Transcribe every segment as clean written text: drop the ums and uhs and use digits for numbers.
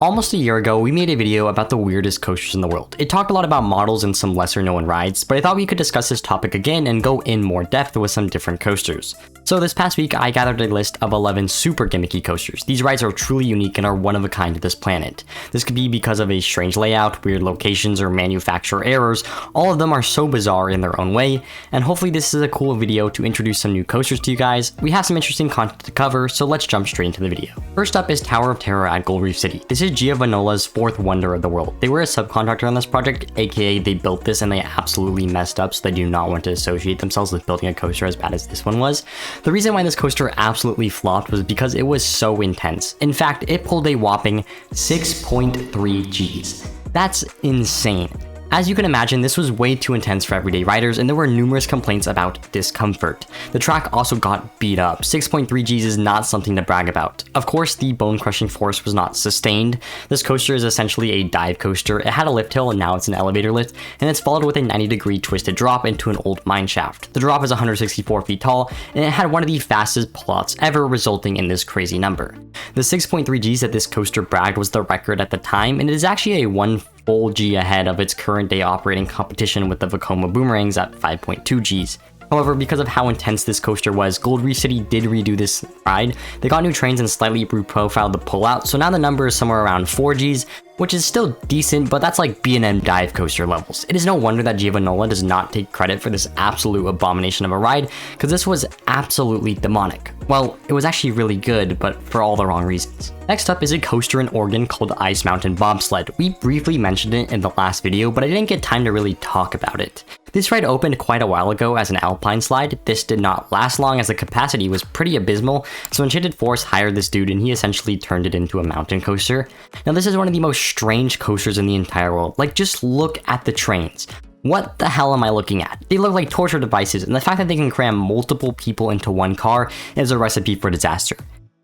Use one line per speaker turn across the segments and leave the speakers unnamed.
Almost a year ago, we made a video about the weirdest coasters in the world. It talked a lot about models and some lesser known rides, but I thought we could discuss this topic again and go in more depth with some different coasters. So this past week, I gathered a list of 11 super gimmicky coasters. These rides are truly unique and are one of a kind to this planet. This could be because of a strange layout, weird locations, or manufacturer errors. All of them are so bizarre in their own way, and hopefully this is a cool video to introduce some new coasters to you guys. We have some interesting content to cover, so let's jump straight into the video. First up is Tower of Terror at Gold Reef City. This is Janola's fourth wonder of the world. They were a subcontractor on this project, aka they built this and they absolutely messed up, so they do not want to associate themselves with building a coaster as bad as this one was. The reason why this coaster absolutely flopped was because it was so intense. In fact, it pulled a whopping 6.3 Gs. That's insane. As you can imagine, this was way too intense for everyday riders, and there were numerous complaints about discomfort. The track also got beat up. 6.3 Gs is not something to brag about. Of course, the bone-crushing force was not sustained. This coaster is essentially a dive coaster. It had a lift hill, and now it's an elevator lift, and it's followed with a 90-degree twisted drop into an old mine shaft. The drop is 164 feet tall, and it had one of the fastest pullouts ever, resulting in this crazy number. The 6.3 Gs that this coaster bragged was the record at the time, and it is actually a full G ahead of its current day operating competition with the Vekoma Boomerangs at 5.2 Gs. However, because of how intense this coaster was, Gold Reef City did redo this ride. They got new trains and slightly reprofiled the pullout, so now the number is somewhere around 4 Gs, which is still decent, but that's like B&M dive coaster levels. It is no wonder that Janola does not take credit for this absolute abomination of a ride, because this was absolutely demonic. Well, it was actually really good, but for all the wrong reasons. Next up is a coaster in Orgon called Ice Mountain Bobsled. We briefly mentioned it in the last video, but I didn't get time to really talk about it. This ride opened quite a while ago as an alpine slide. This did not last long as the capacity was pretty abysmal, so Enchanted Force hired this dude and he essentially turned it into a mountain coaster. Now this is one of the most strange coasters in the entire world. Like, just look at the trains. What the hell am I looking at? They look like torture devices, and the fact that they can cram multiple people into one car is a recipe for disaster.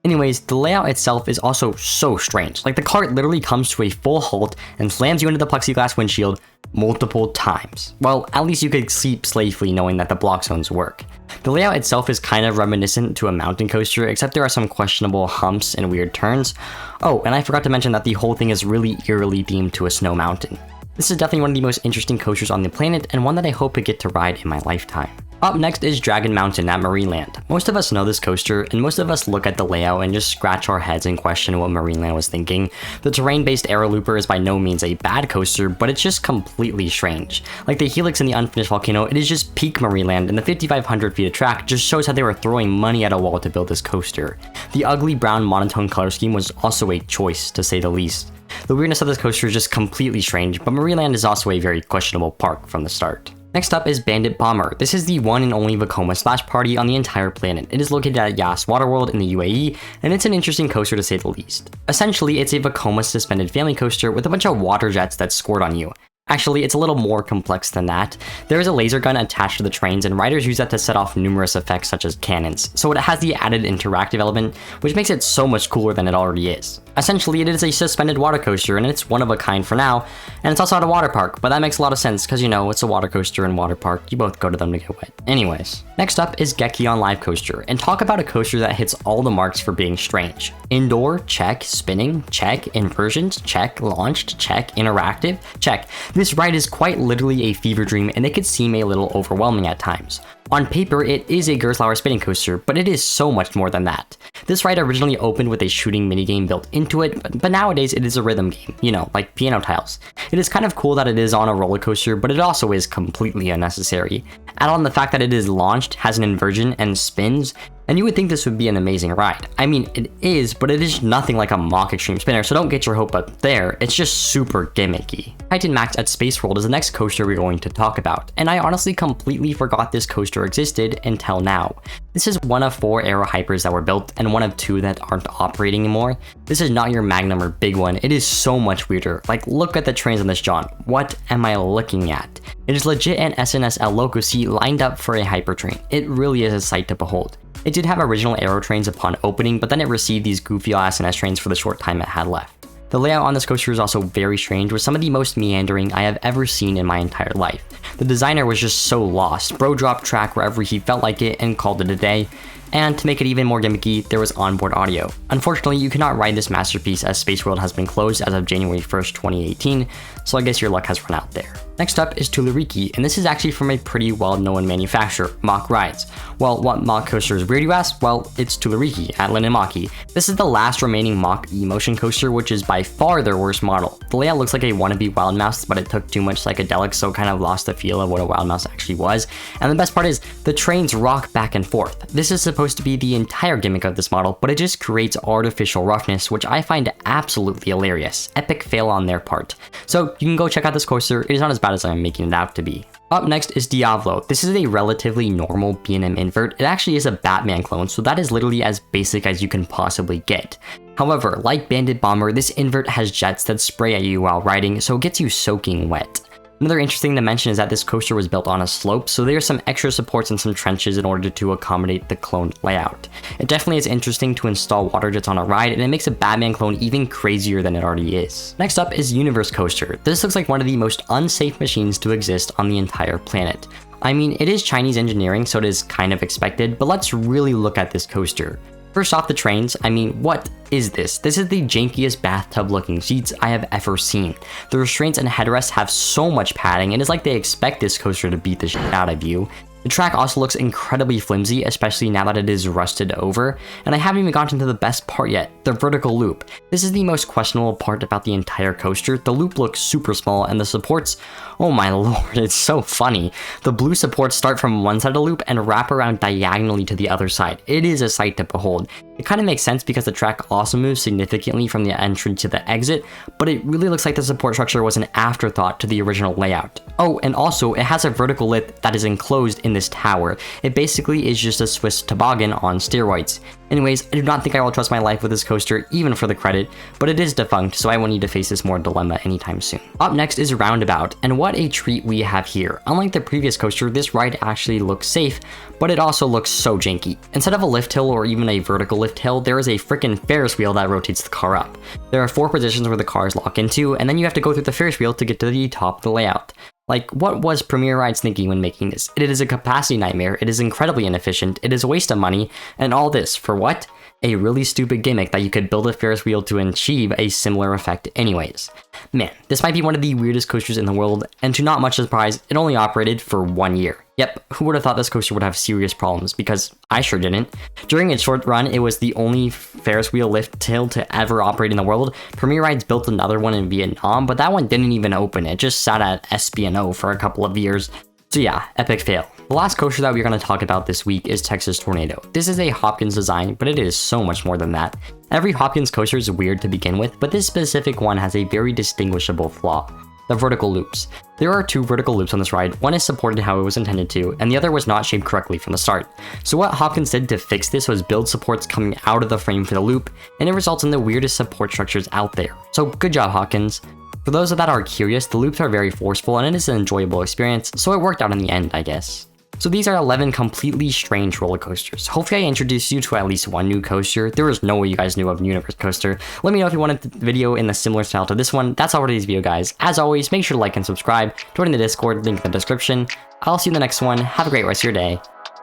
Anyways, the layout itself is also so strange. Like, the cart literally comes to a full halt and slams you into the plexiglass windshield multiple times. Well, at least you could sleep safely knowing that the block zones work. The layout itself is kind of reminiscent to a mountain coaster, except there are some questionable humps and weird turns. Oh, and I forgot to mention that the whole thing is really eerily themed to a snow mountain. This is definitely one of the most interesting coasters on the planet, and one that I hope to get to ride in my lifetime. Up next is Dragon Mountain at Marineland. Most of us know this coaster, and most of us look at the layout and just scratch our heads and question what Marineland was thinking. The terrain-based aero looper is by no means a bad coaster, but it's just completely strange. Like the helix in the unfinished volcano, it is just peak Marineland, and the 5,500 feet of track just shows how they were throwing money at a wall to build this coaster. The ugly brown monotone color scheme was also a choice, to say the least. The weirdness of this coaster is just completely strange, but Marineland is also a very questionable park from the start. Next up is Bandit Bomber. This is the one and only Vekoma splash party on the entire planet. It is located at Yas Waterworld in the UAE, and it's an interesting coaster to say the least. Essentially, it's a Vekoma suspended family coaster with a bunch of water jets that squirt on you. Actually, it's a little more complex than that. There is a laser gun attached to the trains, and riders use that to set off numerous effects such as cannons, so it has the added interactive element, which makes it so much cooler than it already is. Essentially, it is a suspended water coaster, and it's one of a kind for now, and it's also at a water park, but that makes a lot of sense because, you know, it's a water coaster and water park, you both go to them to get wet. Anyways, next up is Geekon Live Coaster, and talk about a coaster that hits all the marks for being strange. Indoor, check. Spinning, check. Inversions, check. Launched, check. Interactive, check. This ride is quite literally a fever dream, and it could seem a little overwhelming at times. On paper, it is a Gerstlauer spinning coaster, but it is so much more than that. This ride originally opened with a shooting minigame built into it, but nowadays it is a rhythm game, you know, like piano tiles. It is kind of cool that it is on a roller coaster, but it also is completely unnecessary. Add on the fact that it is launched, has an inversion, and spins, and you would think this would be an amazing ride. I mean, it is, but it is nothing like a mock extreme spinner, so don't get your hope up there. It's just super gimmicky. Titan Max at Space World is the next coaster we're going to talk about, and I honestly completely forgot this coaster existed until now. This is one of 4 aero hypers that were built, and one of 2 that aren't operating anymore. This is not your Magnum or big one. It is so much weirder. Like, look at the trains on this John. What am I looking at? It is legit an SNSL Loco seat lined up for a hyper train. It really is a sight to behold. It did have original aero trains upon opening, but then it received these goofy SNS trains for the short time it had left. The layout on this coaster is also very strange, with some of the most meandering I have ever seen in my entire life. The designer was just so lost. Bro dropped track wherever he felt like it and called it a day. And to make it even more gimmicky, there was onboard audio. Unfortunately, you cannot ride this masterpiece as Space World has been closed as of January 1st, 2018, so I guess your luck has run out there. Next up is Tariki, and this is actually from a pretty well-known manufacturer, Mach Rides. Well, what Mach coaster is weird, you ask? Well, it's Tariki at Linnamaki. This is the last remaining Mach E-Motion coaster, which is by far their worst model. The layout looks like a wannabe Wild Mouse, but it took too much psychedelics, so it kind of lost the feel of what a Wild Mouse actually was. And the best part is, the trains rock back and forth. This is supposed to be the entire gimmick of this model, but it just creates artificial roughness, which I find absolutely hilarious. Epic fail on their part. So you can go check out this coaster, it is not as bad as I'm making it out to be. Up next is Diablo. This is a relatively normal B&M invert. It actually is a Batman clone, so that is literally as basic as you can possibly get. However, like Bandit Bomber, this invert has jets that spray at you while riding, so it gets you soaking wet. Another interesting thing to mention is that this coaster was built on a slope, so there are some extra supports and some trenches in order to accommodate the cloned layout. It definitely is interesting to install water jets on a ride, and it makes a Batman clone even crazier than it already is. Next up is Universe Coaster. This looks like one of the most unsafe machines to exist on the entire planet. I mean, it is Chinese engineering, so it is kind of expected, but let's really look at this coaster. First off, the trains. I mean, what is this? This is the jankiest bathtub looking seats I have ever seen. The restraints and headrests have so much padding, and it's like they expect this coaster to beat the shit out of you. The track also looks incredibly flimsy, especially now that it is rusted over, and I haven't even gotten to the best part yet, the vertical loop. This is the most questionable part about the entire coaster. The loop looks super small, and the supports, oh my lord, it's so funny. The blue supports start from one side of the loop and wrap around diagonally to the other side. It is a sight to behold. It kind of makes sense because the track also moves significantly from the entry to the exit, but it really looks like the support structure was an afterthought to the original layout. Oh, and also, it has a vertical lift that is enclosed in this tower. It basically is just a Swiss toboggan on steroids. Anyways, I do not think I will trust my life with this coaster, even for the credit, but it is defunct, so I won't need to face this more dilemma anytime soon. Up next is Roundabout, and what a treat we have here. Unlike the previous coaster, this ride actually looks safe, but it also looks so janky. Instead of a lift hill or even a vertical lift hill, there is a freaking Ferris wheel that rotates the car up. There are 4 positions where the cars lock into, and then you have to go through the Ferris wheel to get to the top of the layout. Like, what was Premier Rides thinking when making this? It is a capacity nightmare, it is incredibly inefficient, it is a waste of money, and all this for what? A really stupid gimmick that you could build a Ferris wheel to achieve a similar effect anyways. Man, this might be one of the weirdest coasters in the world, and to not much surprise, it only operated for 1 year. Yep, who would have thought this coaster would have serious problems, because I sure didn't. During its short run, it was the only Ferris wheel lift hill to ever operate in the world. Premier Rides built another one in Vietnam, but that one didn't even open. It just sat at SB&O for a couple of years. So yeah, epic fail. The last coaster that we're going to talk about this week is Texas Tornado. This is a Hopkins design, but it is so much more than that. Every Hopkins coaster is weird to begin with, but this specific one has a very distinguishable flaw. The vertical loops. There are 2 vertical loops on this ride, one is supported how it was intended to, and the other was not shaped correctly from the start. So what Hopkins did to fix this was build supports coming out of the frame for the loop, and it results in the weirdest support structures out there. So good job, Hopkins. For those that are curious, the loops are very forceful and it is an enjoyable experience, so it worked out in the end, I guess. So these are 11 completely strange roller coasters. Hopefully I introduced you to at least one new coaster. There was no way you guys knew of Universe Coaster. Let me know if you wanted the video in the similar style to this one. That's all for today's video, guys. As always, make sure to like and subscribe. Join the Discord, link in the description. I'll see you in the next one. Have a great rest of your day.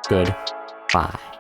Goodbye.